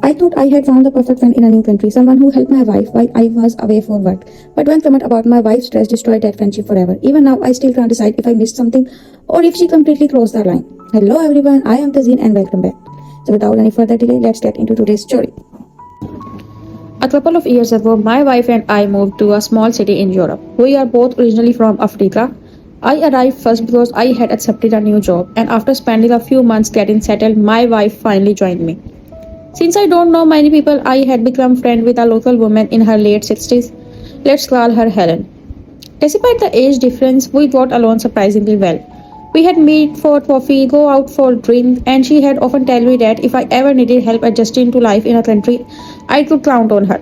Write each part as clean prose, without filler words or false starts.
I thought I had found the perfect friend in a new country, someone who helped my wife while I was away for work. But one comment about my wife's dress destroyed that friendship forever. Even now, I still can't decide if I missed something or if she completely crossed the line. Hello everyone, I am Tazeen and welcome back. So without any further delay, let's get into today's story. A couple of years ago, my wife and I moved to a small city in Europe. We are both originally from Africa. I arrived first because I had accepted a new job, and after spending a few months getting settled, my wife finally joined me. Since I don't know many people, I had become friend with a local woman in her late 60s. Let's call her Helen. Despite the age difference, we got along surprisingly well. We had meet for coffee, go out for drink, and she had often tell me that if I ever needed help adjusting to life in a country, I could count on her.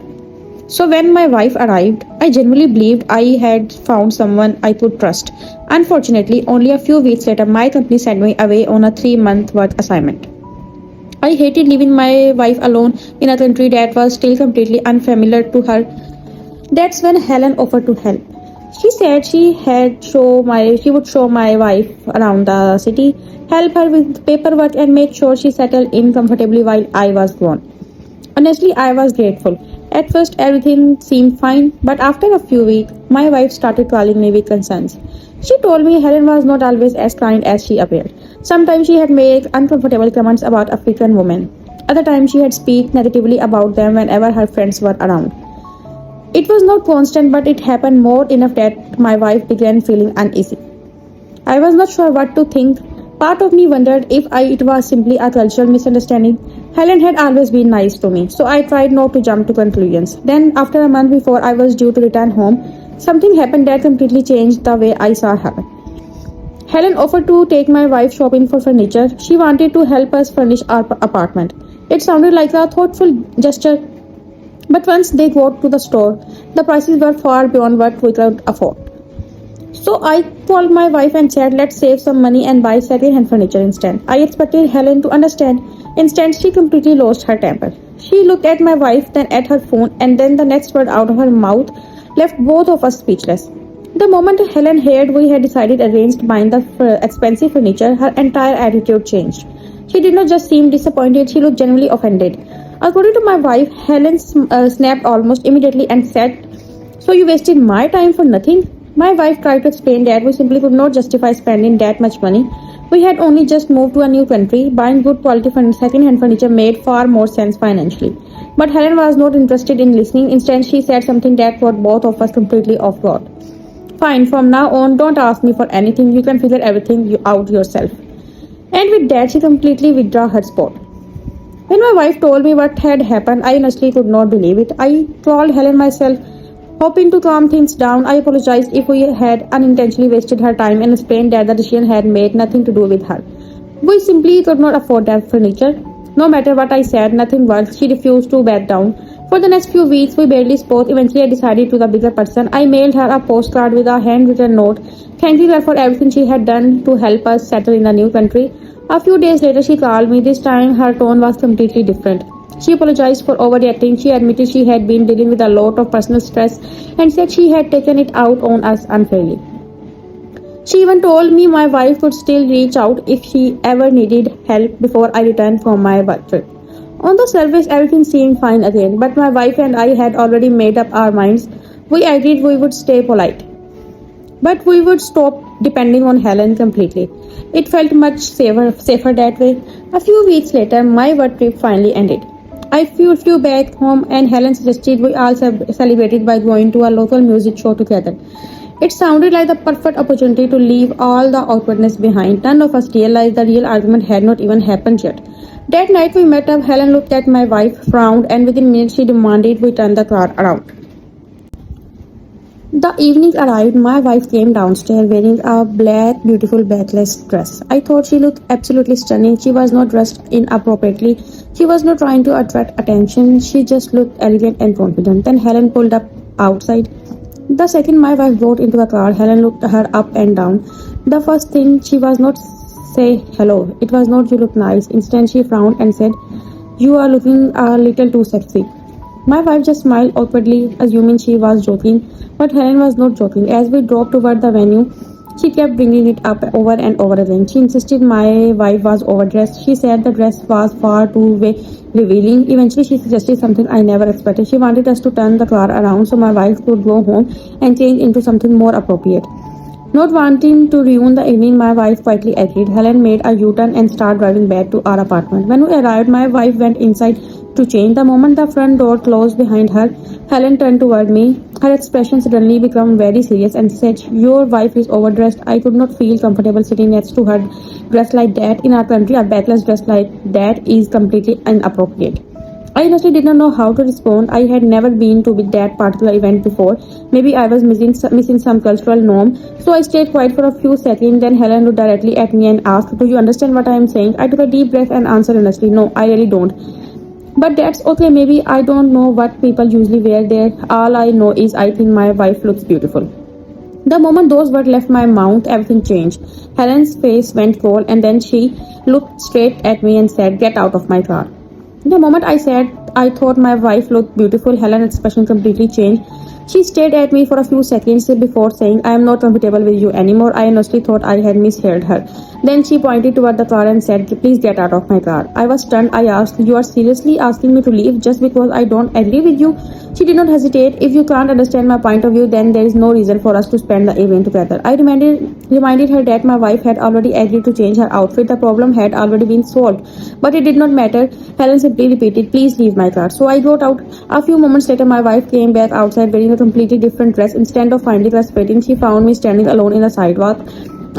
So when my wife arrived, I genuinely believed I had found someone I could trust. Unfortunately, only a few weeks later, my company sent me away on a 3-month work assignment. I hated leaving my wife alone in a country that was still completely unfamiliar to her. That's when Helen offered to help. She said she would show my wife around the city, help her with paperwork and make sure she settled in comfortably while I was gone. Honestly, I was grateful. At first, everything seemed fine, but after a few weeks, my wife started calling me with concerns. She told me Helen was not always as kind as she appeared. Sometimes she had made uncomfortable comments about African women. Other times, she had speak negatively about them whenever her friends were around. It was not constant, but it happened more enough that my wife began feeling uneasy. I was not sure what to think. Part of me wondered if it was simply a cultural misunderstanding. Helen had always been nice to me, so I tried not to jump to conclusions. Then, after a month before I was due to return home, something happened that completely changed the way I saw her. Helen offered to take my wife shopping for furniture. She wanted to help us furnish our apartment. It sounded like a thoughtful gesture, but once they got to the store, the prices were far beyond what we could afford. So I called my wife and said, let's save some money and buy second-hand furniture instead. I expected Helen to understand. Instead, she completely lost her temper. She looked at my wife, then at her phone, and then the next word out of her mouth left both of us speechless. The moment Helen heard we had decided against buying the expensive furniture, her entire attitude changed. She did not just seem disappointed, she looked genuinely offended. According to my wife, Helen snapped almost immediately and said, so you wasted my time for nothing? My wife tried to explain that we simply could not justify spending that much money. We had only just moved to a new country. Buying good quality second-hand furniture made far more sense financially. But Helen was not interested in listening. Instead, she said something that caught both of us completely off guard. Fine, from now on, don't ask me for anything. You can figure everything out yourself. And with that, she completely withdrew her support. When my wife told me what had happened, I honestly could not believe it. I called Helen myself, hoping to calm things down. I apologized if we had unintentionally wasted her time and explained that the decision had made nothing to do with her. We simply could not afford that furniture. No matter what I said, nothing worked. She refused to back down. For the next few weeks, we barely spoke. Eventually, I decided to the bigger person. I mailed her a postcard with a handwritten note, thanking her for everything she had done to help us settle in a new country. A few days later, she called me. This time, her tone was completely different. She apologized for overreacting. She admitted she had been dealing with a lot of personal stress and said she had taken it out on us unfairly. She even told me my wife could still reach out if she ever needed help before I returned from my work trip. On the surface, everything seemed fine again, but my wife and I had already made up our minds. We agreed we would stay polite, but we would stop depending on Helen completely. It felt much safer that way. A few weeks later, my work trip finally ended. I flew back home and Helen suggested we all celebrated by going to a local music show together. It sounded like the perfect opportunity to leave all the awkwardness behind. None of us realized the real argument had not even happened yet. That night we met up. Helen looked at my wife, frowned, and within minutes she demanded we turn the car around. The evening arrived. My wife came downstairs wearing a black, beautiful backless dress. I thought she looked absolutely stunning. She was not dressed inappropriately. She was not trying to attract attention. She just looked elegant and confident. Then Helen pulled up outside. The second my wife got into the car, Helen looked her up and down. The first thing she was not say hello. It was not you look nice. Instead, she frowned and said, you are looking a little too sexy. My wife just smiled awkwardly, assuming she was joking, but Helen was not joking. As we drove toward the venue, She kept bringing it up over and over again. She insisted my wife was overdressed. She said the dress was far too revealing. Eventually, she suggested something I never expected. She wanted us to turn the car around so my wife could go home and change into something more appropriate. Not wanting to ruin the evening, my wife quietly agreed. Helen made a U-turn and started driving back to our apartment. When we arrived, my wife went inside to change. The moment the front door closed behind her, Helen turned toward me. Her expression suddenly became very serious and said, "Your wife is overdressed." I could not feel comfortable sitting next to her dressed like that. In our country, a backless dress like that is completely inappropriate. I honestly did not know how to respond. I had never been to that particular event before. Maybe I was missing some cultural norm. So I stayed quiet for a few seconds. Then Helen looked directly at me and asked, "Do you understand what I am saying?" I took a deep breath and answered honestly, "No, I really don't. But that's okay. Maybe I don't know what people usually wear there. All I know is I think my wife looks beautiful." The moment those words left my mouth, everything changed. Helen's face went cold and then she looked straight at me and said, "Get out of my car." The moment I said I thought my wife looked beautiful, Helen's expression completely changed. She stared at me for a few seconds before saying, "I am not comfortable with you anymore." I honestly thought I had misheard her. Then she pointed toward the car and said, "Please get out of my car." I was stunned. I asked, "You are seriously asking me to leave just because I don't agree with you?" She did not hesitate. "If you can't understand my point of view, then there is no reason for us to spend the evening together." I reminded her that my wife had already agreed to change her outfit. The problem had already been solved. But it did not matter. Helen simply repeated, "Please leave my car." So I got out. A few moments later, my wife came back outside wearing a completely different dress. Instead of finding us waiting, she found me standing alone in the sidewalk.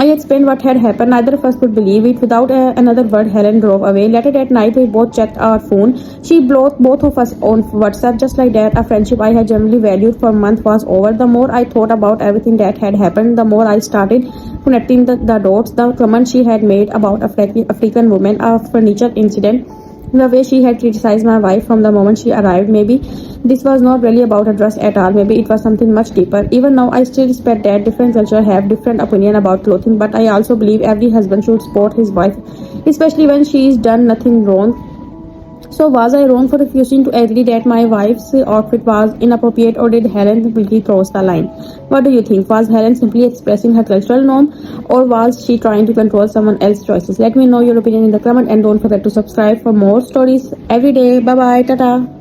I explained what had happened. Neither of us could believe it. Without another word, Helen drove away. Later that night, we both checked our phone. She blocked both of us on WhatsApp. Just like that, a friendship I had generally valued for months was over. The more I thought about everything that had happened, the more I started connecting the dots. The comment she had made about African women, a furniture incident, the way she had criticized my wife from the moment she arrived. Maybe this was not really about a dress at all. Maybe it was something much deeper. Even now, I still respect that different cultures have different opinion about clothing, but I also believe every husband should support his wife, especially when she has done nothing wrong. So was I wrong for refusing to agree that my wife's outfit was inappropriate, or did Helen completely cross the line? What do you think? Was Helen simply expressing her cultural norm, or was she trying to control someone else's choices? Let me know your opinion in the comment and don't forget to subscribe for more stories every day. Bye bye. Tata.